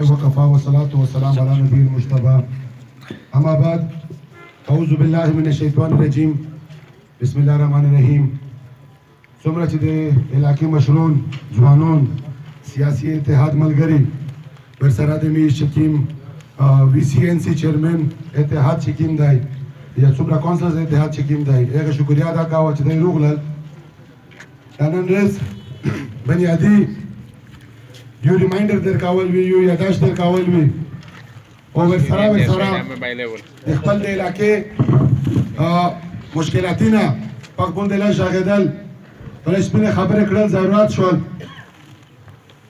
وكفى والصلاة والسلام على نبي المجتبى أما بعد أعوذ بالله من الشيطان الرجيم بسم الله الرحمن الرحیم. څومره چې د علاقې مشرون ځوانون سیاسي اتحاد ملګري ورسره د میر شکیم VCNC چیرمن اتحاد شکیم دی یا څومره کونسلز اتحاد شکیم دی هغه شکریا ادا کوه چې دوی روغلل. دا نن ورځ بنیادي یو ریمایندر در کول وی یو یاداشت در کول وی او ورسره د خپل د علاقې مشکلاتونه پاک بوندله شاګدل ولې سپینه خبرې کړل ضرورت شول.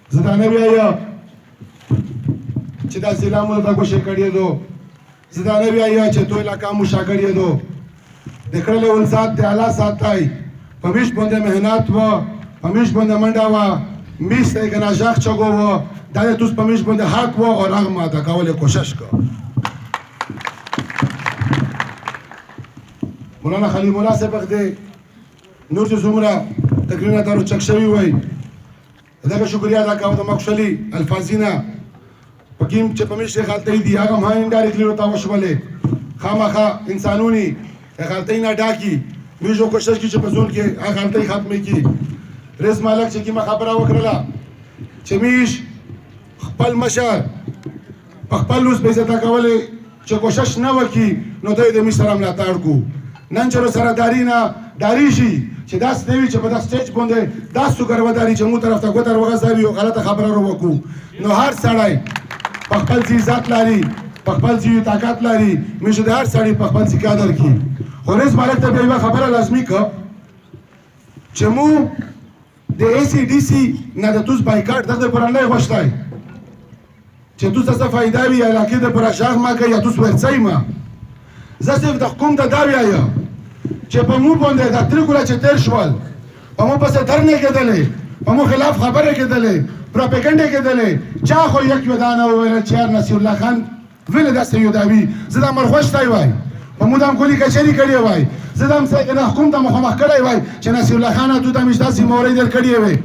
زه دا نه وایم چې دا سلامونه دا کوشش کړی دو، زه دا نه وایم چې تو علاقہ مو شاګړی دو د کړل ول سات د اعلی ساتای پمیش باندې مهنت و پمیش باندې منډا و میس ته کنه ځخ چغو و دا توس پمیش باندې حق و او هغه ما دا کوله کوشش کو. مولانا خلیل الله سبق دی نور چې زمره تقریبا تاسو چک شوی وای دا شکریا ادا کوم د مخشلی الفاظینا پکیم چې پمیش غلطی دی هغه ما انډایرکټلی وتا وشولې خامخا انسانونی غلطی نه ډاکی میجو کوشش کی چې په ځون کې هغه غلطی ختمه کی. رئیس مالک چې کیما خبره وکړه چې میش خپل مشر خپل لوس به عزت کولې چې کوشش نه وکي نو دوی د میش سره ملاتړ کو. نن چې سره داری شي چې داس دی چې په داس سټیج باندې داس سو ګروداري چې مو طرف ته ګوتر وغځوي او غلطه خبره ورو وکړو نو هر سړی خپل عزت لري خپل ځي طاقت لري میشه د هر سړی خپل ځي قدر کی. خو رئیس مالک ته به خبره لازمي کا چې مو د ACDC نه د توس بایکاټ دغه پر نه غوښتای چې توس څه فائدہ وی علاقې د پر شاخ ما کوي یا توس ورڅای ما زه صرف د حکومت د داوی آیا چې په مو باندې د ترګولا چې تیر شوال په مو پسې درنه کېدلې په مو خلاف خبره کېدلې پروپاګاندا کېدلې چا خو یک ودانه ویل چې نصیر الله خان ویل دا سيو داوی زه د مرغوښتای وای په مو دام کولی کچری کړی وای زه دم څنګه د حکومت مخامخ کړی وای چې نصیر الله خان ته د مشتاسي مورې در کړی وای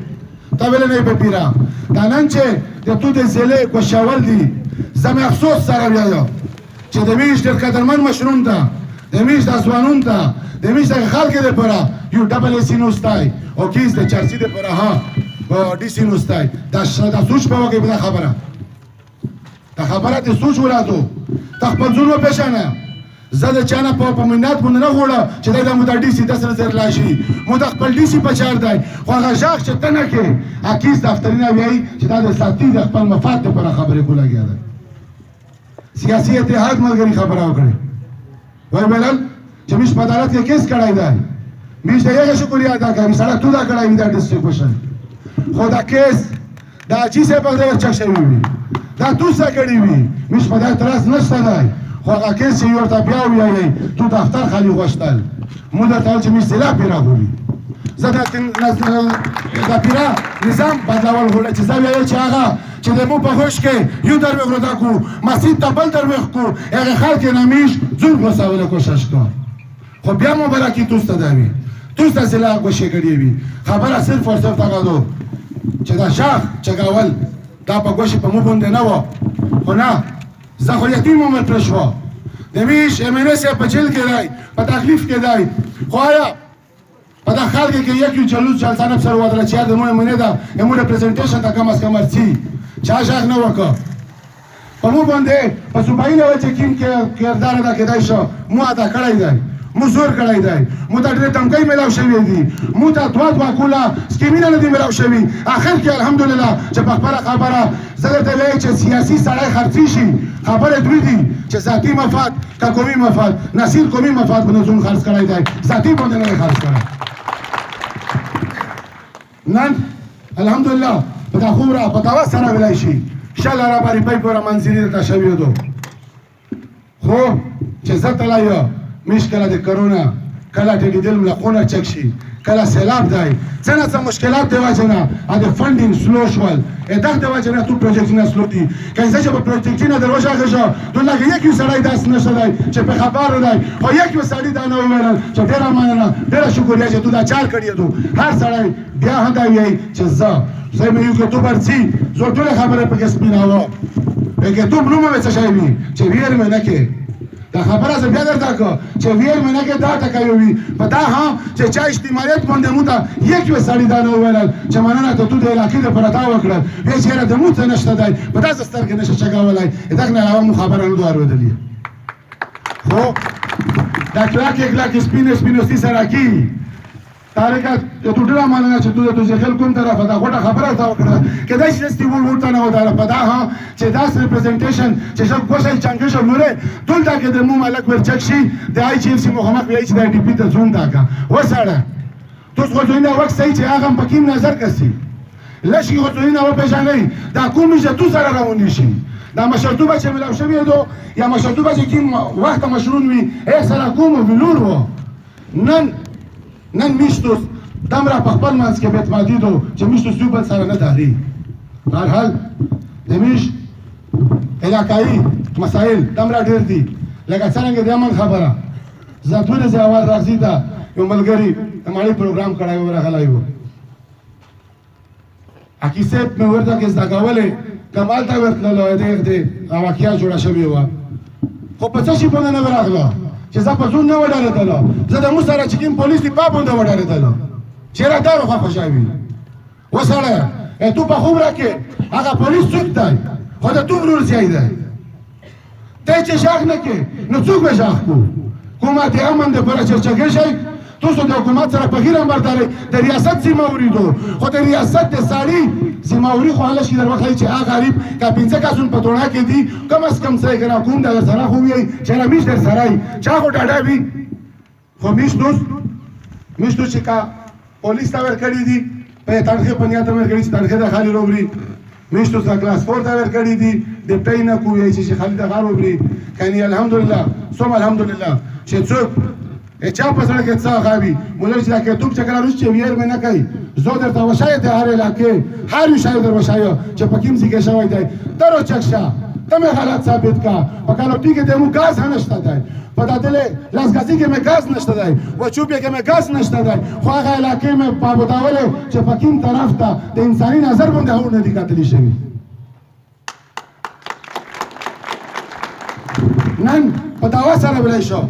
تا ویل نه په پیرا دا نن چې د تو د زله کو شاول دی زمي افسوس سره ویاو چې د میش در قدرمن مشرون ته د میش د ځوانون ته د میش د خلک لپاره یو ډبل سینوستای او کیس د چارسي لپاره ها او ډي سینوستای دا سوچ په وګه په خبره دا خبره ته سوچ ولادو تخپل زونو پېښانه زده چانه په منات باندې نه غوړه چې دا مو د ډي سي 10000 لاشي مو د خپل ډي سي په چار دی خو هغه ځاخ چې تنه کې اکیز دفترینه وایي چې دا د ساتي د خپل مفاد لپاره خبرې کوله کېده. سیاسي اتحاد ملګری خبره وکړي وای بلل چې مش په عدالت کې کیس کړای دی مش ته یې شکریا ادا کوي سره تو دا کړای دا ډیسټریبیوشن خو دا کیس دا چې څه په دغه چک شوی وي دا تو څه کړی وي مش په دا اعتراض نشته دی خو هغه کیس یو ته بیا وایي تو دفتر خالی غوښتل مو دا ته چې مش سلا پیرا غوړي زدا دا پیرا نظام بدلول غوړي چې زاویه چې هغه چې د مو په خوش کې یو در وغوډا کو مسجد ته بل در وغ کو هغه خلک نمیش ځون غوساوله کوشش کو خو بیا مبارکي توسته دی توسته سلا کوشش کړی وي خبره صرف او صرف هغه دو چې دا شاخ چګاول دا په کوشش په مو باندې نه و خو نه زه خو یتیم عمر پرشوا د میش MNS په جیل کې دی په تکلیف کې دی خو آیا په دا خلک کې یو جلوس جلسه سره ودرل چې د مو منه دا مو ریپرزنټیشن تا کم از کم ارسي چا ځاګ نه وکړه په مو باندې په صوبایي له چې کیم کې کردار ادا کېدای شو مو ادا کړای دی مو زور کړای دی مو ته ډېر تمګي ملاو شوی دی مو ته دوا کولا سکیمینه نه دی ملاو شوی اخر کې الحمدلله چې په خبره زه ته وایي چې سیاسي سړی خرڅی شي خبره دوی دي چې ذاتی مفاد کا قومي مفاد نصیر قومي مفاد باندې ځون خرڅ کړای دی ذاتی باندې نه خرڅ کړای. نن الحمدلله په دا خوره په دا سره ویلای شي شل را باندې پای پر منځري ته شوی دو خو چې زه تلایو مشکله د کرونا کله ټیډل ملقونه چک شي کله سیلاب دی څنګه مشکلات دی واجنه د فندینګ سلو شول دغه د واجنه تو پروجیکټ نه سلو دي کله چې په پروجیکټ نه دروازه غږه دلته یو سړی داس نشته دی چې په خبر دی او یو سړی دا نه ویل چې ډیر مننه ډیر شکریا چې تو دا چار کړی دو هر سړی بیا هدا وی چې زه مې یو کې تو برسي زه ټول خبره په کې سپیناوه که تو نوم مې څه شی وي چې ویر مې نه کې دا خبره زه بیا درته کړه چې ویر مې نه کې دا ټکی وي په دا ها چې چا اجتماعیت باندې مونږ ته یک یو سړي دا نه وویل چې مننه ته تو د علاقې دپاره دا وکړل وایي چې یاره د مونږ څه نشته دی په داسې سترګې نشه چګولی دغه نه علاوه مونږ خبره نه ده اورېدلې خو دا کلکې سپینې سپینوستي سړکي تاریکه تو ډېره مننه چې تو د توزیخیل کوم طرفه دا غوټه خبره تا وکړه کیدای شي داسې ول ورته نه وداره په دا ها چې داسې ریپرزنټیشن چې شب کوشش چنګشه نوره دلته کې د مو ملک ورچک شي د آی چی اف سی مخامخ وایي چې د ډی پی ته ځون تاکا وساړه تو څو ځینې وخت صحیح چې هغه په کیم نظر کسي لشي خو ځینې و پېژنې دا کوم چې تو سره روان شي دا مشرطوبه چې ملاو شوی دو یا مشرطوبه چې کیم وخت مشرون وي هیڅ سره کوم ویلور و نن میشتوس دمره په خپل منځ کې بیت مادیدو چې میشتوس یو بل سره نه داري بهرحال د میش علاقایي مسایل دمره ډېر دي لکه څرنګه د امن خبره زه دوه ورځې اول راځي دا یو ملګري د ماړی پروګرام کړی و راغلی و حکي صاحب مې ورته کې زده کولې کمال ته ورتللو د واقعه جوړه شوې وه خو په څه شي باندې نه ورغله چې زه په ځون نه وډارېدلو زه د مو سره چې کوم پولیس دي په باندې وډارېدلو چېرې دا روخه خوشحوي وسړی تو په خوب راکې هغه پولیس څوک دی خو د تو ورور ځای دی ته چې شاخ نه کې نو څوک به شاخ کو کومه د امن دپاره چرچګې شئ تاسو د حکومت سره په غیر امبرداري د ریاست ذمہوری دو خو د ریاست د ساړي ذمہوری خو هله شي در وخت چې هغه غریب کا 15 کسون په ټوڼه کې دي کم از کم څه کنه کوم د سره خو وي چې رمیش در سره چا خو ډاډا وي خو میش دوست چې کا پولیس تا ور کړی دي په تاریخ په نیت ور کړی چې تاریخ د خالي روبري میش دوست کلاس 4 تا ور کړی دي د پېنه کوی چې خالي د غار روبري کني الحمدلله ثم الحمدلله چې څوک چا په سره کې څه غابي موږ چې دا کې توپ چکر روش چې ویر مې نه کوي زه درته وشای د هر علاقې هر یو شای در وشای چې په کوم ځای کې شوی دی درو چکشا تمه حالات ثابت کا په کالوټي کې دمو غاز نشته دی په داتله لاسګازي کې مې غاز نشته دی و چوبې کې مې غاز نشته دی خو هغه علاقې مې په بوتاوله چې په کوم طرف ته د انساني نظر باندې هو نه دی کتلی شوی نن په داوا سره ولای شو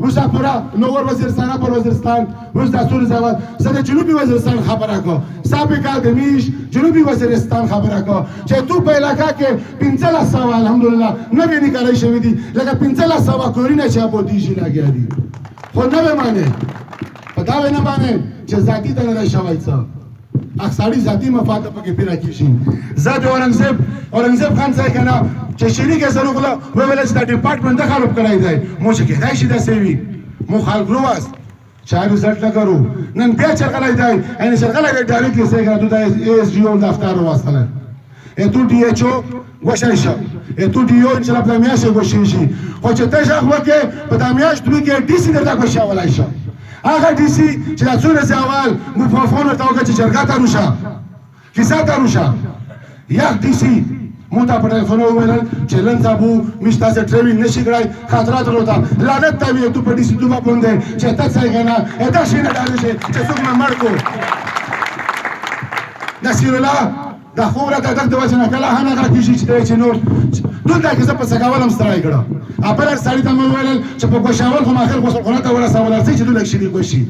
روسا پورا نور وزیرستان پر وزیرستان روس دستور زوال زده جنوبی وزیرستان خبره کو سابقه دمیش جنوبی وزیرستان خبره کو چې تو په علاقہ کې 1500 الحمدلله نه ویني کارای شوی دي لکه 1500 کورینه چې ابو دي شي لاګیا دي خو نه به معنی په دا نه معنی چې ذاتی ته نه شوی څه اکثری ذاتی مفاد پکې پیرا کیږي زاد اورنګزیب خان ځای کنه چې شریک سره غلا ویل چې د ډپارټمنټ دخل کړای دی مو چې کېدای شي دا سوي مو خلک روز چا رزلټ نه کرو نن بیا چرغلای دی ان چرغلای دی ډایرکټ یې څنګه ته د اس جی او دفتر واسطه tu di hecho goșaisha tu di yo în la plamiașe goșiși o ce te ja hoke pe damiaș tu ke disi de da goșa walaisha aga disi ce la zone zawal mu fofono ta oga ce cergata rusha kisata rusha ya disi موتا په ټلیفون وویل چې لن صاحبو موږ تاسې ټریوینګ نشي کړی خطرات وروته لعنت ته وي تو په ډي سي دوبه باندې چې ته څه کنه دا شي نه ډالې شي چې څوک مې مړ کو نصیر الله دا خو راته دغه د وجه نه کله هغه راکېږي چې نور دلته کې زه په سګاول هم ستړی کړه اپر سړی ته مې وویل چې په ګوښاول خو ماخر غسلخونه ته ورسول چې دلته شي ګوشي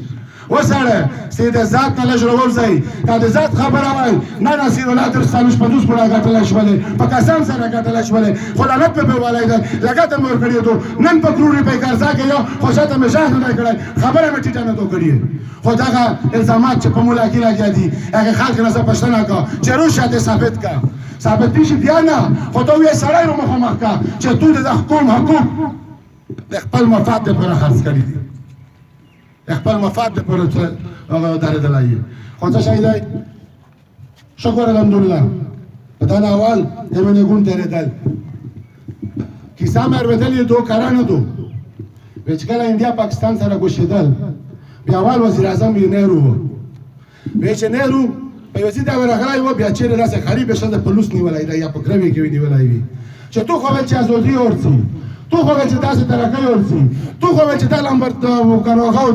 وسړی سید ذات نه لږ راوځي دا د ذات خبره وای نه نصیر الله تر سالوش په دوس پورا غټل شولې په قسم سره غټل شولې خو لعنت په ولای دا لګاته مور کړی ته نن په کروڑ روپے قرضا کې یو خوشاته مې شاه نه کړی خبره مې ټیټه نه تو کړی خو دا الزامات چې په مولا کې لاګیا دي هغه خلک نه پښتنه کا چې روشته ثابت کا ثابت دي چې دیانه خو ته یې سړی رو مخه کا چې تو د حکومت د خپل مفاد لپاره خرڅ کړی دي خپل مفاد لپاره هغه درېدلای خو څه شي دی شکر الحمدلله په دا اول یمن ګون درېدل کیسه مې ورته دو کارانه دو وچکل انډیا پاکستان سره ګوشیدل بیا اول وزیر اعظم نهرو وچ نهرو په یوه ځای ورغلی و بیا چیرې داسې خري به شته پولیس نیولای دی یا په ګروي کې نیولای وي چې تو خو چې ازادي ورڅي تو خو چې تاسو ترکه ورسي تو خو چې تا لمبر کاروغاو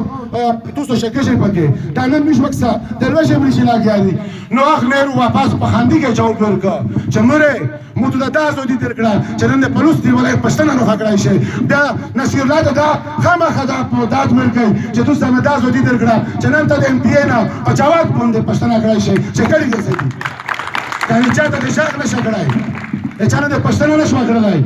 تو سو شکه پکې دا نن مش وکسا دروازه مې لاګیاري نو اخ نهرو واپس په خاندي کې جواب ورکا چې مره مو ته تاسو دې تر کړه چې نن په پلوستي ولای پښتنه نو خکړای شي دا نصیر الله دا خامخا دا په دات ورکي چې تاسو سم تاسو دې تر کړه چې نن ته ایم پی نه او جواب باندې پښتنه کړای شي چې کړي دې دا چاته د شاک نشه کړای اچانه د پښتنه نشو کړلای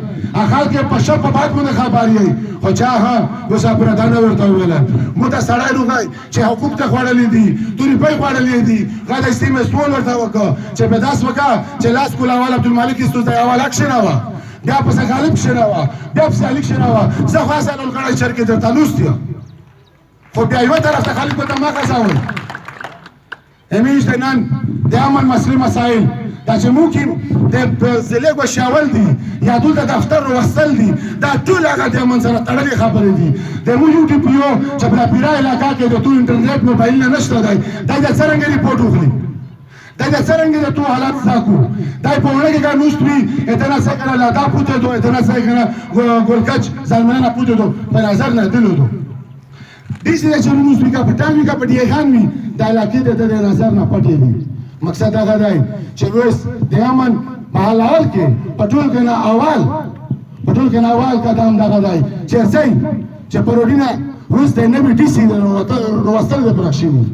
اخال کې پښه په باد باندې خبري خو چا ها وسه پر دانه ورته ویل مو ته سړی لوګای چې حقوق ته خوړلې دي توري په خوړلې دي غاډه استیمه سوال ورته وکړه چې په داس وکړه چې لاس کولاوال عبدالمالک استوزه اول اکشن وا بیا په غالب شنوا بیا په سالک شنوا زه خو اصل الګړی شرکت درته لوستیا خو بیا یو طرف ته خالد ته ما قزاول همیش د نن د امن مسلې مسائل دا چې موږ د زلګو شاول دي یا دول د دفتر وصل دي دا ټول هغه د امن سره تړلې خبرې دي د موږ یو ټي پی او چې په پیرا علاقې کې د تو انټرنیټ موبایل نه نشته دی دا د څنګه ریپورت وکړي دا د څنګه د تو حالات ساکو دا په ونه کې ګانوست وی اتنا څنګه لا دا پوتې دو اتنا څنګه ګولکچ ځلمنه پوتې دو په نظر نه دلو دو دې چې موږ وی کا پټان وی کا پټي خان وی دا علاقې د نظر نه پټې دي مقصد هغه دی چې وس د امن په حال کې پټول کې نه اول قدم دغه دی چې سي چې پروډینا وس د نوی ډي سي وروستل د پرښینی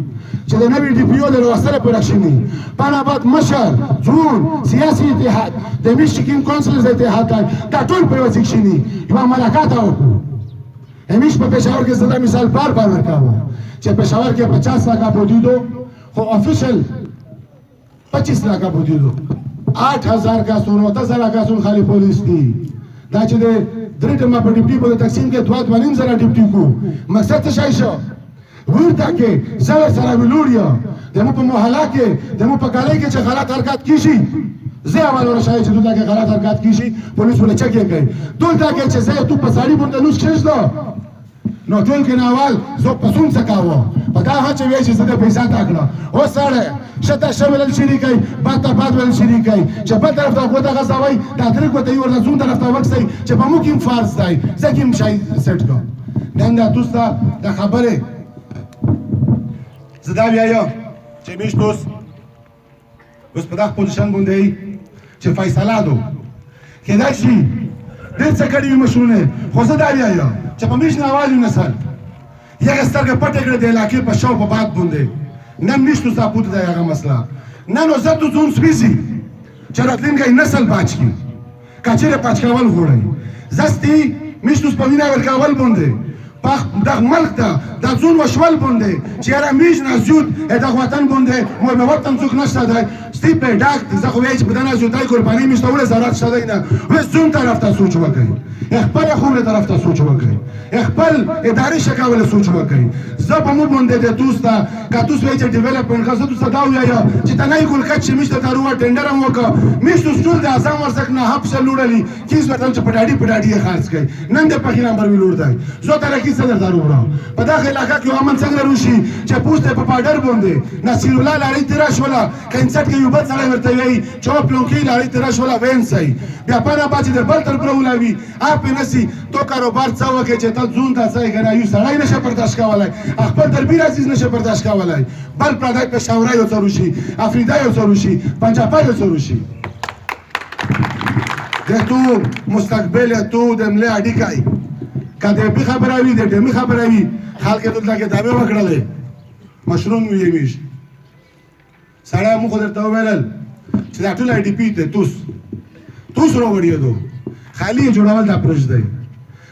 چې د نوی ډي پی او د وروستل پرښینی پناباد مشر جون سیاسي اتحاد د میشیګن کونسل د اتحاد دا ټول په وځښینی یو ملاقات وکړو همیش په پېښور کې زړه مثال بار ورکاوه چې پېښور کې 50 لک بودیدو خو افیشل 25 लाख بودیدو 8000 کا سون 9000 کا سون خالی پولیس دی دا چې د درته ما په ډیپټي په تقسیم کې 2.5 زره ډیپټي کو مقصد څه شای شو ورته کې سره ویلوریا دمو په محله کې دمو په کالای کې چې غلط حرکت کیشي زه اول ورشای چې دلته کې غلط حرکت کیشي پولیس ولې چک کوي دلته کې چې زه تو په ساړي باندې لوس کېږم نو ټول کې ناوال زه پسون سکاوه په دا هڅه وی چې زه د پیسې تاکړه او سره شته شامل شریکای باته باد ول شریکای چې په طرف ته غوته غزاوي دا درې کوته یو ورته زون طرف ته وکسي چې په مو کې فرض دی ځکه شای سیټ کو نن دا تاسو د خبره زدا بیا یو چې میش تاسو اوس په دغه پوزیشن باندې چې فیصله دو کدا شي د څه کړي مشرونه خو زدا بیا یو چې په میش نه आवाज ونسل یغه سترګه پټه کړې د علاقې په شاو په باد باندې نن نشته ثابت دی هغه مسله نن زه ته زون سپیسي چې راتلونکی نسل باچ کی کچره پچکاول غوړي زستی میشته سپوینه ورکاول باندې پخ دغه ملک ته د زون وشول باندې چې را میش نه زود دغه وطن باندې مو به وطن څوک نشته دی ستی په ډاک زه خو وایي چې بدنه زودای قرباني میشته زارات شته نه وې زون طرف ته سوچ وکړي خپل خوله طرف ته سوچ وکړي خپل اداري شکاوله سوچ وکړي زه په مو باندې د توستا کا توس وایي چې ډیولپمنت غزه توستا دا وایي چې تنای ګل کچ میشته دارو ټندر هم وکړه میشته سټول د اعظم ورسک نه هپ شلوړلی کیس ورته چې پټاډي خرڅ کړي نن د پخې نمبر ویلور دی زه تر کې څه دارو وره په داخله علاقې کې امن څنګه روشي چې پوسټه په پاډر باندې نصیر الله لاري تراش ولا کنسټ کې یو بل سره ورته وایي چوپ لونکي لاري تراش ولا وین سي بیا پاره باندې د بل تر پرولوي اپ نسی تو کاروبار څه وکړي چې ته زون تاسو یې غنا یو سړی نشه برداشت کولای خپل دربیر عزیز نشه برداشت کولای بل پردای په شاورای او څروشي افریدای او څروشي پنجابای او څروشي د تو مستقبل تو د ملي اډیکای کله به خبره وي د دې خبره وي خلک دلته کې دامه وکړلې مشروم وي میش سړی مو خو درته ویل چې دا ټول آی ډی پی ته توس راوړی دو خالی جوړول دا پروژه دی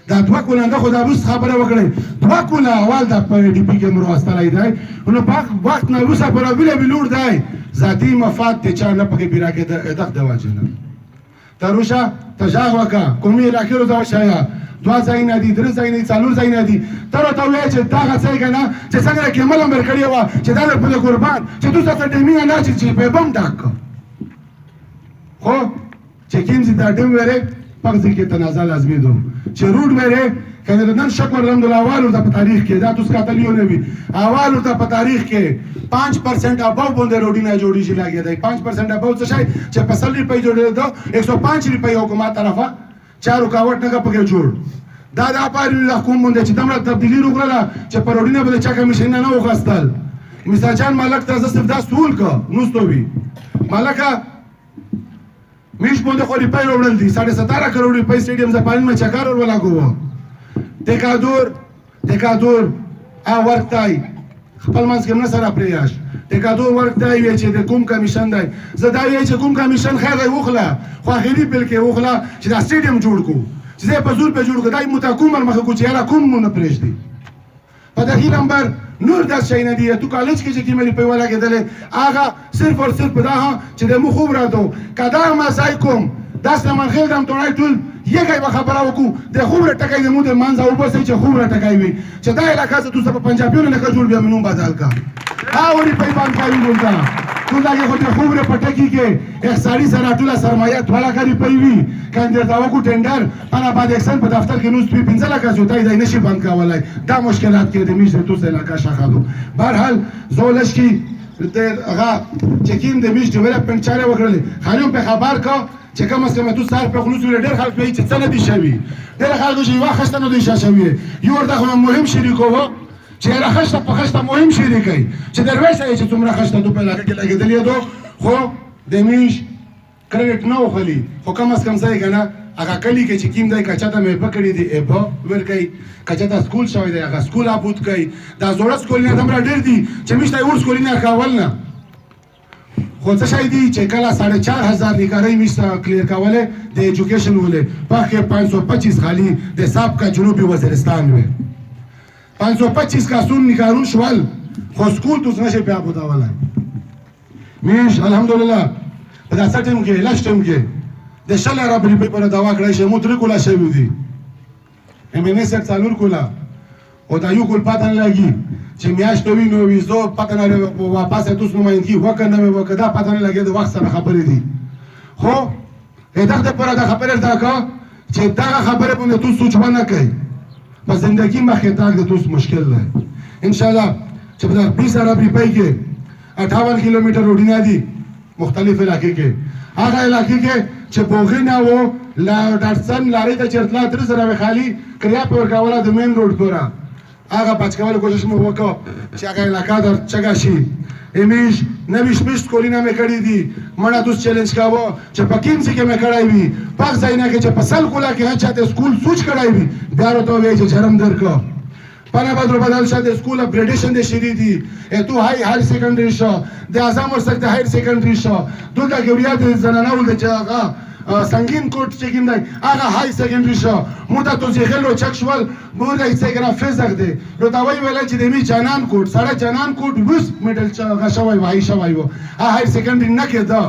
دا دوه کولانده خو دا روس خبره وکړي دوه کولا اول دا په ډی پی کې مرواستلای دی نو په وخت نه روسه پر ویلور دی ذاتی مفاد ته چا نه پکې بیره کې دغه د واجنه تروشا تجاغ وکا کومي علاقې روزه شایا دوا ځای نه دي درې ځای نه څلور ځای نه دي تر ته وایي چې دا څه کنه چې څنګه کې مل امر کړی و چې دا په قربان چې تاسو ته ټیمینګ نه چې په بم ډاک خو چې کیمزي دا ډیم وره پخې کې تنازع لازمي دو چې روډ وره کله نن شکر الحمدلله اولو د تاریخ کې دا تاسو کاتلیو نه وي اولو د تاریخ کې 5% اباو باندې روډي نه جوړی شي لاګي دی 5% اباو څه شي چې په 100 روپۍ جوړې دو 105 روپۍ حکومت طرفه چا رکاوټ نه پکې جوړ دا د اپاري د حکومت باندې چې دومره تبدیلي وکړله چې په روډینه به د چا کمیشن نه وغوښتل مثال جان ملک ته زه صرف دا سول که نوستوي ملکه میش باندې خو روپۍ راوړل دي 17.5 کروڑ روپۍ سټیډیم زپالین میں چکر ور ولاګو ټیکادور ورک دی خپل منځ کې نه سره پریاش ټیکادور ورک دی وی چې د کوم کمیشن دی زه دا وی چې کوم کمیشن خیر دی وخله خو اخیری بل کې وخله چې دا سټیډیم جوړ کو چې زه په زور په جوړ کو دای متکومر مخه کو چې یاره کوم نه پرېږ دی په دغه نمبر نور دا شي نه دی تو کالج کې چې کیمري په ولا کېدل هغه صرف او صرف دا چې د مخ خوب راته کدا ما ځای کوم داس نه من خیر دم ټول ټول یګای خبره وکړو د خوب را ټکای د مو د منځ او بس چې خوب را ټکای وي چې دا علاقه ته تاسو په پنجابیونو نه جوړ بیا منو بدل کا اوري په باندې کوي بولتا ټول دا کې خو خوب را پټکی کې احساری سره ټول سرمایه ټولا کوي پوي کاندر دا وکړو ټندر انا بعد اکسن په دفتر کې نو 15 لک زوتای دای نشي بند کولای دا مشکلات کې د میشه تو سره علاقه شاخادو بهرحال زولش کې هغه چکین د میش ډیولپمنٹ چاره وکړل خانم په خبر کا چې کوم څه متو سار په خلوص ډېر خلک وایي چې څه نه دي شوي ډېر خلکو چې یوه خسته نه دي شوي یو ورته خو مهم شریک وو چې هغه خسته په خسته مهم شریک وي چې درویش یې چې څومره خسته تو په علاقه کې لګېدلې دو خو د میش کریډټ نه وخلی خو کم از کم ځای کنه هغه کلی کې چې کیم دی کچاته مې پکړې دی ابا ورکې کچاته سکول شوی دی هغه سکول ابوت کوي دا زوړ سکول نه دمر ډېر دي چې مشته ور سکول نه کاول نه خو څه شي دي چې کله 4.5 نکاري میسته کلیر کوله د ایجوکیشن ولې پخې 525 خالی د سابقه جنوبي وزیرستان وي 525 کاسون نکارون شوال خو سکول توس نشه بیا بودا ولای میش الحمدلله په داسې ټیم کې لاشتم کې د شل عربي په دوا کړی چې مو تر کولا شوی دی امنه سر څالور کولا او دا یو کول پاتن لګي چې میاشتو وینو ویزو پاتن لري واپس توس نو ماینکی وکنه مې وکدا پاتن لګي د وخت سره خبرې دي خو دغه پر دا خبره دا کا چې دا خبره باندې تو سوچ نه کوي په زندگی مخه تاګ د توس مشکل ده ان شاء الله چې په 20 عربي پای کې 58 کیلومتر روډینا دي مختلف علاقې کې هغه علاقې کې چې بوغینا وو لا دارسن لاري ته چرتلا تر سره خالی کریا په ورکاوله د مین روډ پورا هغه بچکول کوشش مو وکړ چې هغه علاقې در چګا شي امیش نویش مشت کولینا مې کړی دي مړه دوس چیلنج کاوه چې پکیم سي کې مې کړای وي پاک ځاینا کې چې پسل کولا کې هڅه ته سکول سوچ کړای وي بیا ورته وی چې شرم درکو پانا بدل شده سکول اپگریډیشن د شری دي تو هایر سیکنډری شو د اعظم ورسره هایر سیکنډری شو دغه ګوریات زنانه ول د چاغه سنگین کوټ چې کوم دی هغه هاي سیکنډری شو مو ته تو ځخلو چک شول بوله ایسګرا فزر دی نو دا وی ویل چې د می جنان کوټ سره جنان کوټ وس میډل چا شوی وای شوی وو هاي سیکنډری نه کېده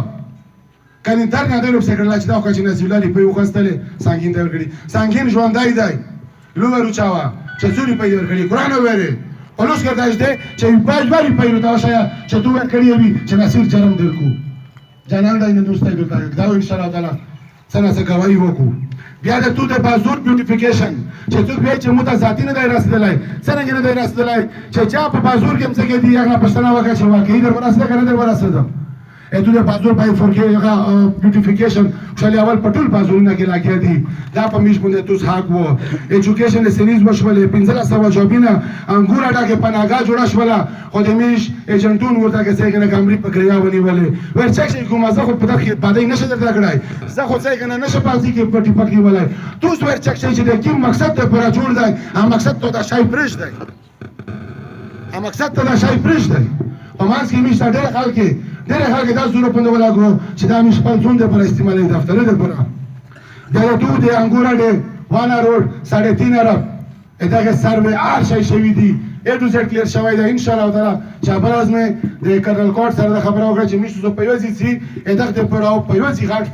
کني در نه درو سیکنډری چې دا خو چې نزولاري په وخستله سنگین دی ورګړي سنگین ژوندای دی لوورو چاوا چې څوري په ورګړي قران وره پلوس کړه دې چې باجباري په ورته شایا چې تو ورګړي وي چې نصیر جرم درکو جنان دای نه دوستای درته دا ان شاء الله تعالی څنګه کوي وکړو بیا د تو د بازور بیوټیفیکیشن چې څوک وایي چې موږ ذاتی نه دی رسیدلای څنګه نه دی رسیدلای چې چا په بازور کې څنګه دی هغه پښتنه وکړي چې واقعي در ورسره کنه در ورسره تو د بازور پای فورکې هغه بیوټیفیکیشن خالي اول پټول بازورونه کې لاګي دي دا په میش باندې توس حق وو ایجوکیشن سیریز وشولې 15 جوابینه انګور اډا کې پناګه جوړه شوله خو د میش ایجنټون ورته کې څنګه کمرې پکړیا ونیولې ورچک شي کومه زه خو په دغه باندې نشه درته کړای زه خو څنګه نشه پاتې کې پټي پکې ولای توس ورچک شي چې د کوم مقصد ته پر جوړ دی هغه مقصد ته د شای پرش دی هغه مقصد ته د شای پرش دی په مانس کې میش ډېر خلک دا زوره پنده ولاګو چې دا میش په څون د پر استعمالي دفتر د پر دا تو د انګورا د وانا روډ 3.5 ارب دغه سروې آر شي شوی دی اے ټو زد کلیر شوی دی ان شاء الله تعالی چې ابراز مې د کرنل کوټ سره خبره وکړه چې میش زو په یوځي سي دغه پر او په یوځي غاټ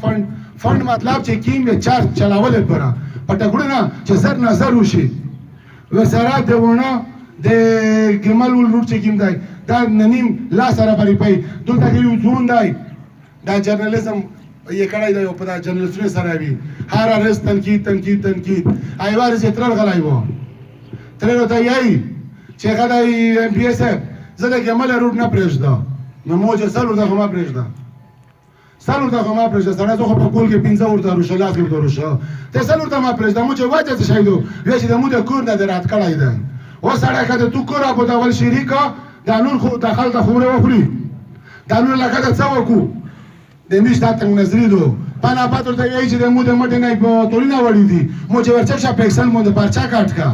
فند مطلب چې کیم یې چارج چلاول پر پټګړو نه چې سر نظر وشي وسره دیونه د ګمل ول روټ چې کیم دی دا ننیم لا سره پرې پي دلته کې یو ځون دی دا جرنالیزم یې کړای دی په دا جرنالیزم سره وی هر ارز تنقید ایوار چې تر غلای وو تر ته یای چې غدای ام پی اس زه د ګمل روټ نه پرېږده نو موجه سره د هم پرېږده سالور ته ما پرېږده سړی زه خو په کول کې پنځه ورته روشه لاس ورته روشه ته سالور ته ما پرېږده مو چې وجه څه شی دو وایي چې د مو د کور نه دې رات کړی دی اوس سړی که د تو کور ابودول شریکه دا نور خو دخل ته خورې وخوري دا نور لکه د څه وکړو د میش دا تنګ نظري دو پانا پات ورته وایي چې د مو د مټې نه تورینه وړي دي مو چې ورچک شه پیکسل مو د پرچا کاټ کا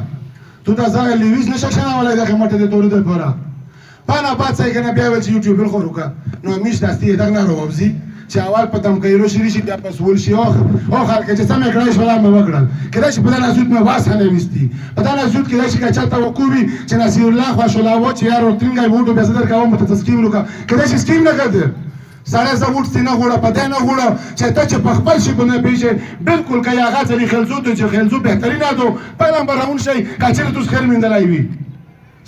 تو دا ځای لیویز نشه شناولی دغه مټې د تورې دپاره پانا پات ځای که نه بیا وایي چې یوټیوب بل خو وکړه نو میش دستي یې دغه نه راوبځي چې اول په دمکیرو شری شي بیا په سول شي او خلک چې سمې کړای شو مې وکړل کله چې په دغه زود مې واس نه وستي په دغه زود کې چې چاته وکوي چې نصیر الله خوشاله چې یار ورتنګای وډو به زدر کاوه مت تسکیم وکړه کله چې سکیم نه کړ سړی زه وټ نه غوړه په دې نه غوړه چې ته چې په خپل شي نه پیژې بالکل که هغه ځلې خلزو ته چې خلزو بهترینه دو پیغمبر راون شي کچره توس خیر مندلای وي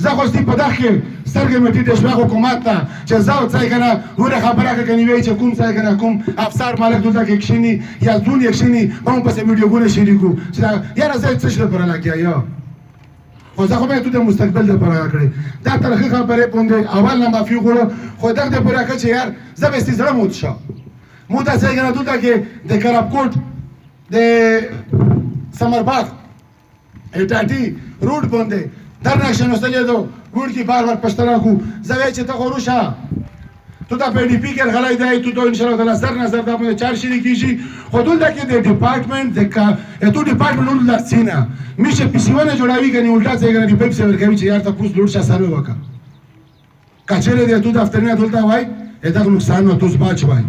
زه خو ستی په دغه کې سترګې مې ټیټې شوې حکومت ته چې زه ځای که نه نورې خبره که کنې وایي چې کوم ځای که نه کوم افسر مالک دلته کې کښېني یا زون یې کښېني به مو پسې ویډیوګونه شریکو چې یاره زه څه شي دپاره لګیا یا خو زه خو باید تو د مستقبل دپاره کړې دا ترخې خبرې پوندې اول نه معافي غواړو خو دغه دپاره که چې یار زه به استې زړه موت شه مو دا ځای که نه دلته کې د کرابکوټ د سمرباغ اټاټي روډ باندې در نقشه نوستلی دو روډ کې بار بار پښتنه کو زه وایي چې ته خو روشه تو دا پی ډي پي کې غلی دی تو ان شاء الله تعالی سر نظر دا باندې چار شری کیږي خو دلته کې د ډپارټمنټ د تو ډپارټمنټ نور لاسینه میشه پیسیونه جوړاوي کني الټا ځای کني پیپ سیور کوي چې یار ته پوس لوټ شه سره وکا کچره دې تو دفتر نه دلته وای دا نقصان نو توس باچ وای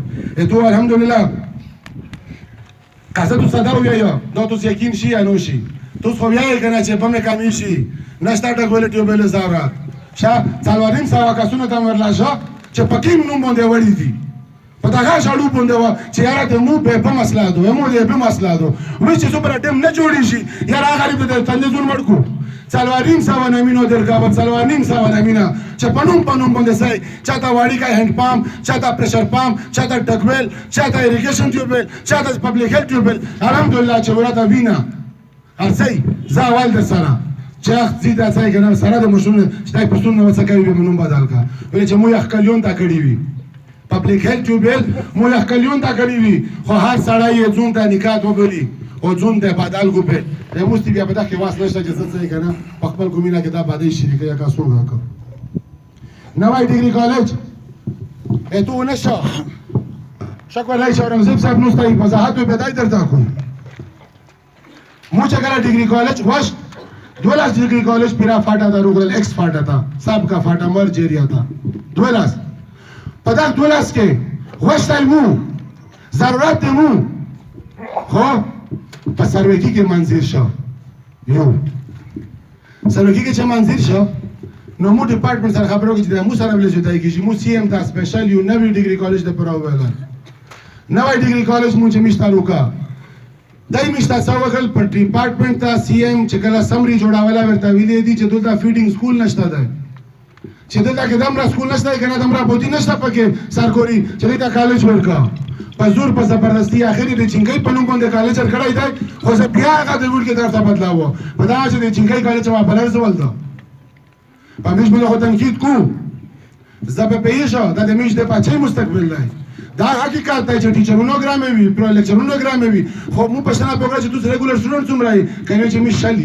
تو الحمدلله قصد تو صدا ویا نو تو یقین شي یا نو شي تو خو یې کنه چې په مې کمی شي نشته ډګول ټیوبل زاورات شا څلوریم سوا کسونه ته ورلاشه چې پکې نوم باندې وړي دي په دغه شاړو باندې و چې یاره د مو په مسله دو مو دې په مسله دو وې چې سپر ټیم نه جوړی شي یاره غریب د تندې زون مړکو څلوریم سوا نمینو درګاو څلوریم سوا نمینا چې پنوم باندې سای چاته واړی کا هند پامپ چاته پریشر پامپ چاته ټکویل چاته اریګیشن ټیوبل چاته پبلک هیلث ټیوبل الحمدلله چې ورته وینا ارسي زاوال در سره چاخ زیدا ځای کنه سره د مشرونه چې پښتون نو څه کوي به منوم بدل کا ولې چې مو یو کلیون تا کړی وي پبلک هیلث ټیوبل مو یو کلیون تا کړی وي خو هر سړی یې ځون ته نکات وبلی او ځون ته بدل کو په د موستي بیا په دغه واسطه نشته چې څه کنه په خپل کومینه کې دا باندې شریکه یا کاسو راکا نوای ډیګري کالج ته نشه شکر لای شورنګزیب صاحب نو ستای وضاحت به بدای درته کوم مو چې کله ډیګري کالج واش دولاس ډیګري کالج پیرا فاټا دا روغل ایکس فاټا تا سب کا فاټا مرج ایریا تا دولاس پدغ دولاس کې وشتای مو ضرورت مو خو په سروکی کې منځیر شو یو سروکی کې چې منځیر شو نو مو ډپارټمنټ سره خبرو کې چې مو سره ولې ځای کې مو سی ام تا سپیشل یو نوی ډیګري کالج د پراو ویل نوی ډیګري کالج مو چې مشتالو کا دای میشته سوغل په ډپارټمنټ ته سی ام چې کله سمري جوړاوله ورته ویلې دي چې دلته فیډینګ سکول نشته ده چې دلته کې دمره سکول نشته کنه دمره بوتي نشته پکې سرکوري چې دلته کالج ورکا په زور په زبردستی اخري د چنګي په نوم باندې کالج کړای دی خو زه بیا هغه د وړ کې طرف ته بدلاوه په دا چې د چنګي کالج ما بلر زول ده په مش بل خو تنقید کو زه په پیښه دا د مش د پچې مستقبل دی دا حقیقت دی چې ټیچرونو ګرامې وي پرو لیکچرونو ګرامې وي خو مو پښتنه پوګه چې تاسو ریګولر سټوډنټ څومره یې کنه چې می شل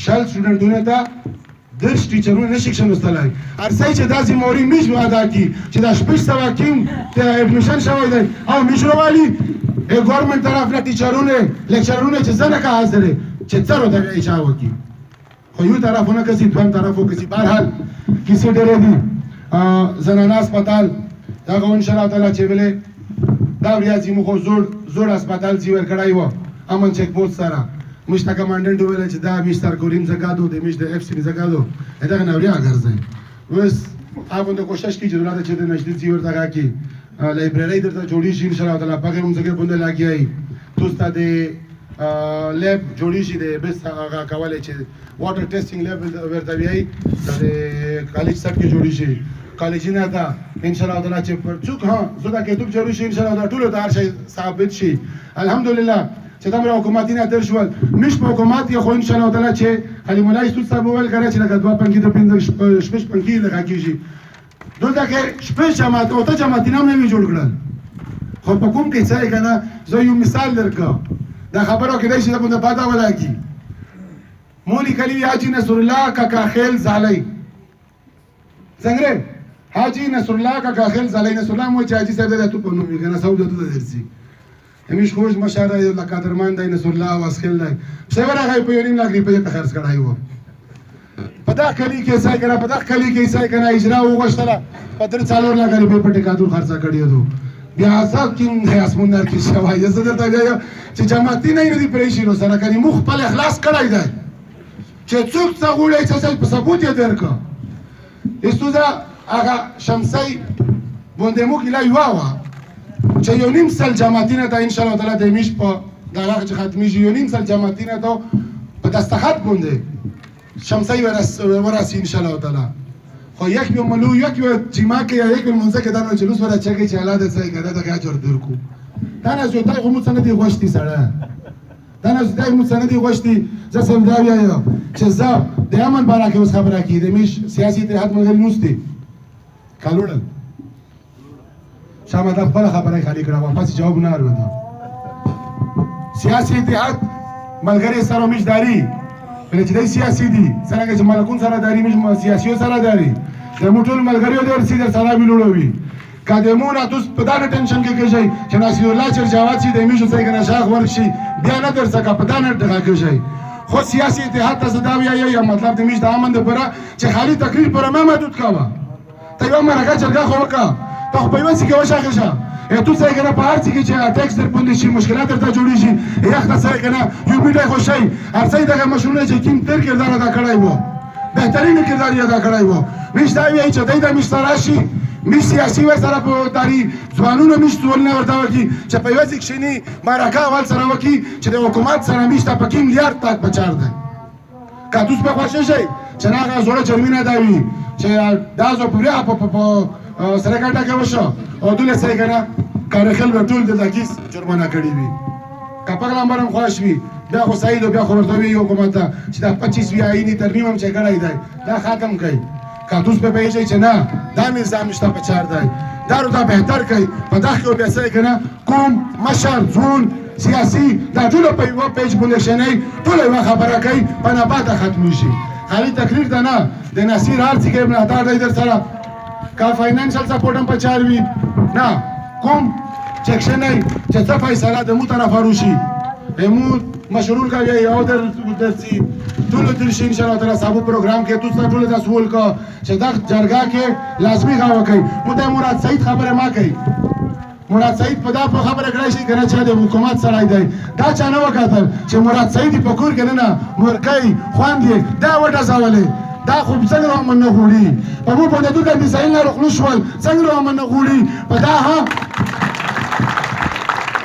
سټوډنټونه ته درس ټیچرونه نه شیکشن وستلای ارسای چې داسې موري میش ادا کی چې دا شپږ سوا کیم ته اډمیشن شوی دی او میشرو والی ګورنمنت طرف له ټیچرونه لیکچرونه چې څنګه کا حاضر چې څرو ته اشاره وکي خو یو طرفونه کسي دویم طرفو کسي بهرحال کسی ډېرې دي زنانه هسپتال هغه ان شاء الله تعالی چې ویلې دا ریاضي مو خو زوړ هسپتال چې ورکړای و امن چک پوسټ سره مشته کمانډنټ ویل چې دا مستر کوریم زکاتو د مش د اف سی زکاتو دا نه وریا ګرځي وس هغه د کوشش کی چې دلته چې د نشدي سی ورته کی لایبرری درته جوړی شي ان شاء الله تعالی پکې موږ څنګه باندې لاګي توستا د لیب جوړی شي د بس هغه کولای چې واټر ټیسټینګ لیب ورته وی د کالج سټ کې جوړی شي کالجینه دا ان شاء الله تعالی چې پر څوک ها زړه کې ټوب جوړی شي ان شاء الله ټول د هر شي ثابت شي الحمدلله چې دا مر حکومتي نه درشول مش په حکومت کې خو ان شاء الله تعالی چې خلی مولای ستو صاحب ول کړی چې لکه 2 پنځه د 5 شپږ پنځه لګا کیږي دلته کې شپږ جماعت او ته جماعتونه هم نه وي جوړ کړل خو په کوم کې څه کنه زه یو مثال درکړم دا خبرو کې دی چې د پاتا ولاږي مولي کلی حاجی نصر الله کاکا خیل زالی څنګه حاجی نصر الله کاکا خیل زالی نصر الله مو چې حاجی صاحب د تو په نوم یې کنه سعود ته درسي همیش خوش مشاره یو لکادرمان دی نصر الله واسخیل دی څه ورغه په یو نیم لاک په خرڅ کړای وو په دا کلی کې ځای کنه په دا کلی کې ځای کنه اجرا وغوښتله په در څالور لا غریب په ټکادو خرڅ کړی دو بیا ځکه کې اسمنار کې شوای زه درته وایم چې جماعتي نه دی پرېشي نو سره کني مخ په اخلاص کړای دی چې څوک څه غوړي چې په ثبوت یې درکا استوزا هغه شمسي بونده مو کې لا یواوا چې یو نیم سل جماعتینه ته ان شاء الله تعالی د میش په دغه چې ختمي یو نیم سل جماعتینه ته په دستخط بونده شمسي وراسي ان شاء الله تعالی خو یک به ملو یک به جما کې یک به منځ کې دا جلوس ورا چګي چې الاده ځای کړه دا کا جوړ درکو دا نه زه ته کوم څه نه دی غوښتي سره دا نه زه کوم څه نه دی غوښتي زه سم دا ویایم چې زه د امن بارا کې اوس خبره کې د میش سیاسي اتحاد ملګری نوستي کالوړل شامه دا خپل خبره خالی کړه واپس جواب نه ورته سیاسي اتحاد ملګری سره میش داری چې دای سیاسي دي څنګه چې ملکون سره داری مش سیاسيو سره داری د موټول ملګریو د ورسې در سره ویلوړوي قدمونه تاسو په دا ټینشن کې کېږئ چې ناصر الله چر جواد شي د میشو څنګه نشاخ ورشي بیا نه در څخه په دا نه ټکا کېږئ خو سیاسي اتحاد ته زداوی یا مطلب د میش د امن لپاره چې خالي تقریر پر ما محدود کاوه ته یو مرګه چرګه خو وکا ته په یوه څه کې وشاخه شه تو څنګه نه په هر څه کې چې ټیکس در باندې شي مشکلات درته جوړیږي یخ څه کنه یو میډیا خو شي هر څه دغه مشروع چې کیم تر کردار ادا کړای وو بهترین کردار ادا کړای وو مش دا وی چې دای د مشتراشي مش سیاسي و سره په داری ځوانونو مش ټول نه ورته وکی چې په یوه ځکه شنی مارکا اول سره وکی چې د حکومت سره مش ته پکې مليار تک بچار ده کاتوس په خوښ شي چې هغه زوړه چرمینه داوي چې دا زو پوریا په سره کټه کې وشو او دله سره کنه کارخل ټول د دکیس جرمانه کړی وي کپغل امرم خوښ وي بیا خو سعید بیا خو ورته وی حکومت چې دا 25 وی آئینی ترمیم هم چې کړای دی دا ختم کړي کاتوس په پیژې چې نه دا نظام شته په چار دی دا رو بهتر کړي په داخله بیا سره کنه کوم مشر ځون سیاسي دا ټول په یو پیج باندې شنه ټول یو خبره کوي په نه بعد ختم شي خالي تقریر ده نه د نصیر هر څه کې ملاتړ دی در سره کا فاینانشل سپورټ هم په چار وي نه کوم چکشن نه چې څه فیصله د مو طرف وروشي مو مشروع کا یو درسي ټول درشي ان شاء الله تعالی صاحب پروګرام کې تاسو ټول تاسو کا چې دا جرګه کې لازمي غوا کوي مو ته مراد سعید خبره ما کوي مراد سعید په دا په خبره کړی شي کنه چې د حکومت سره دی دا چا نه وکړل چې مراد سعید په کور کې نه مورکای خواندې دا وټه ځولې دا خو څنګه هم نه غوړي په مو په دې د مثال نه رخلو شول څنګه هم نه غوړي په دا ها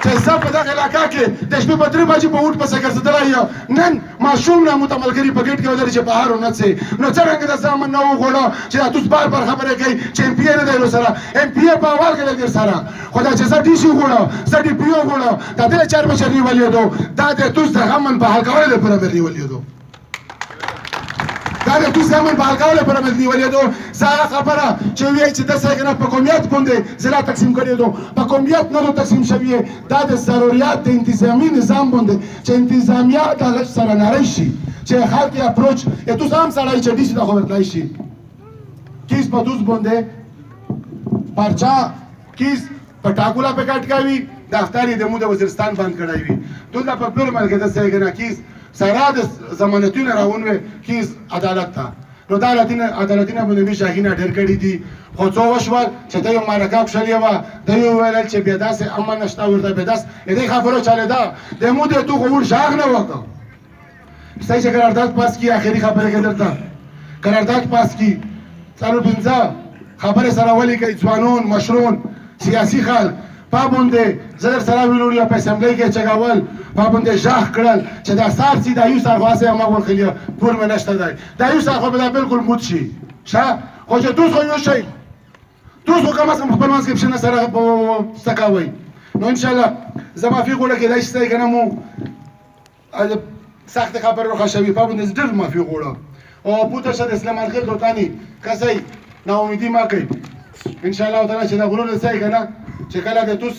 چې زه په دغه علاقه کې د شپې په 3 بجې په وټ پسې ګرځېدلی یم نن ماشوم نه مو ته ملګري په ګېټ کې ودرېږي چې بهر ونه څې نو څرنګه د زامن نه وغواړه چې دا تاسو بار بار خبرې کوي چې ایم پی ای نه دی ورسره ایم پی ای په اول کې دی درسره خو دا چې زه ډي سي وغواړم زه ډي پي او وغواړم دا دله 4 بچی نیولې دو دا د تاسو د غمن په حل کولو لپاره مې نیولې دو دا د تاسو غمن په حل کولو لپاره مې نیولې دو زه خبره چې وایي چې د څنګه په قومیت باندې ضلع تقسیم کړی دو په قومیت نه تقسیم شوی دا د ضرورت د انتظامی نظام باندې چې انتظامیه د سره نری شي چې خلک اپروچ تاسو هم سره چې دې د خبرتای شي کیس په توس باندې پرچا کیس په ټاکولا په کټ کاوي دفتری د مو د وزیرستان باندې کړای وي دلته په پلور ملګری د څنګه کیس سره د ضمانتونه راونوي کیس عدالت ته نو دا عدالتونه باندې می شاهینه ډېر کړی دي خو څو وشول چې د یو مرکه شلې و د یو ویل چې بیا داسې امن نشته ورته بیا داس دې خبرو چاله دا د مو د تو غوړ شاغ نه وکړه ستاسو چې قرارداد پاس کی اخري خبره کې درته قرارداد پاس کی څلور پنځه خبره سره ولي کوي ځوانون مشرون سیاسي خلک پابونده زر سره ویلوړیا په اسمبلی کې چګاول پابونده ژغ کړل چې دا سار سي دا یو سار واسه ما ورخلیه پور مې نشته دی دا یو سار خو به بالکل موت شي ښه خو چې تاسو یو شي تاسو کوم څه خپل منځ کې شنه سره سکاوي نو ان شاء الله زما فی ګوره کې دای شي کنه مو سخت خبر رو خشوی پابونده ډېر ما فی ګوره او پوتشه د اسلام الخير دوتانی کسي نا امیدي ما کوي ان شاء الله تعالی چې دا غرور ځای کنه چې کله د توس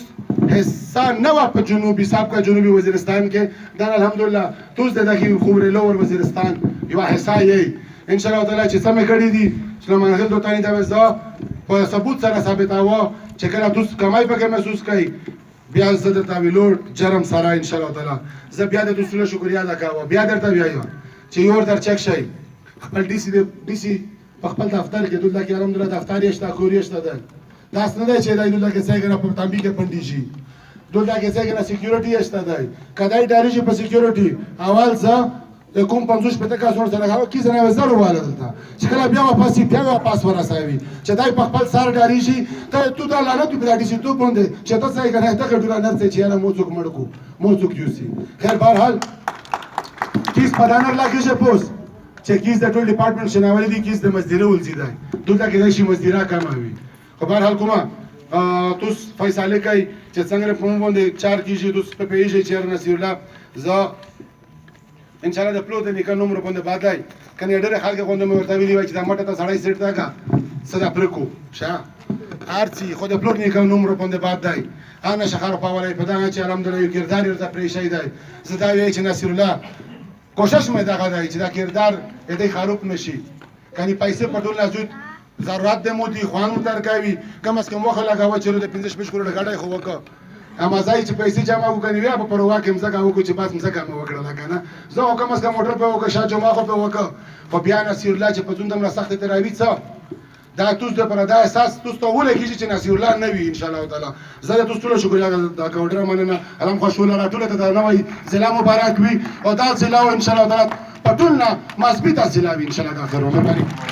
حصہ نه و په جنوبي سابقه جنوبي وزیرستان کې دا الحمدلله توس دغه خبرې لور وزیرستان یو حصہ یې ان شاء الله تعالی چې سم کړی دي چې منځل دوتانی دا وځه په ثبوت سره ثابتاوه چې کله توس کمای پکې محسوس کړئ بیا زه درته ویلوړ جرم سره ان شاء الله تعالی زه بیا د توسو شکریا ادا کوم بیا درته وایم چې یو در چک شي خپل ډي سي په خپل دفتر کې دلته کې الحمدلله دفتر یې شته کور یې شته ده داس نه دی چې دلته کې څنګه په تنبیه کې پندې شي دلته کې څنګه سکیورټي یې شته ده کداې ډاري شي په سکیورټي اول ځه کوم 50 پته کا څور سره هغه کی زنه وزرو والا دلته چې کله بیا واپس بیا واپس ورسوي چې دای په خپل سر ډاري شي ته تو دا لعنت په دې شي تو باندې چې ته څنګه نه ته ګډور نه څه چې نه مو څوک مړکو مو څوک یوسي خیر بهر حال کیس پدانر لاګه شه پوس چې کیس د ټول ډپارټمنټ شناولې دي کیس د مزدوره ولزیدای دلته کې شي مزدوره کموي خو بهر حال کومه توس فیصله کوي چې څنګه په مونږ باندې 4 کیږي توس په پیژې چیر نصیر الله ز ان شاء الله د پلوت نیکه نومره باندې بادای کنه ډېر خلک غوډه مې ورته ویلی چې دا مټه ته سړی سیټ دا کا صدا پرکو شا ارچی خو د پلوت نیکه نومره باندې بادای انا شخار په ولای په دا چې الحمدلله یو کردار ورته پرې شي دی زدا وی چې نصیر الله کوشش مې دا غواړي چې دا کردار دې خراب نشي کني پیسې په ټول لازم ضرورت د مودي خوان ترکاوي کم از کم وخت لګاوه چې د 15 کروڑ غړای خو وکړه اما ځای چې پیسې جمع وکړي بیا په پروا کې مزګه وکړي چې بس مزګه مو وکړه کنه زه او کم از کم موټر په وکړه شاه جمعه خو په وکړه خو بیا نصیر الله چې په ځوند مله سخت تراوی څه دا توس د پر دا احساس توس ته ولې کیږي چې نصیر الله نه وي ان شاء الله تعالی زه توس ټول شکریا دا کوډر مننه الحمد خوشاله راټوله ته دا نوې ضلع مبارک وي او دا ضلع ان شاء الله تعالی پټولنا مثبت ضلع وي ان شاء الله دا خبره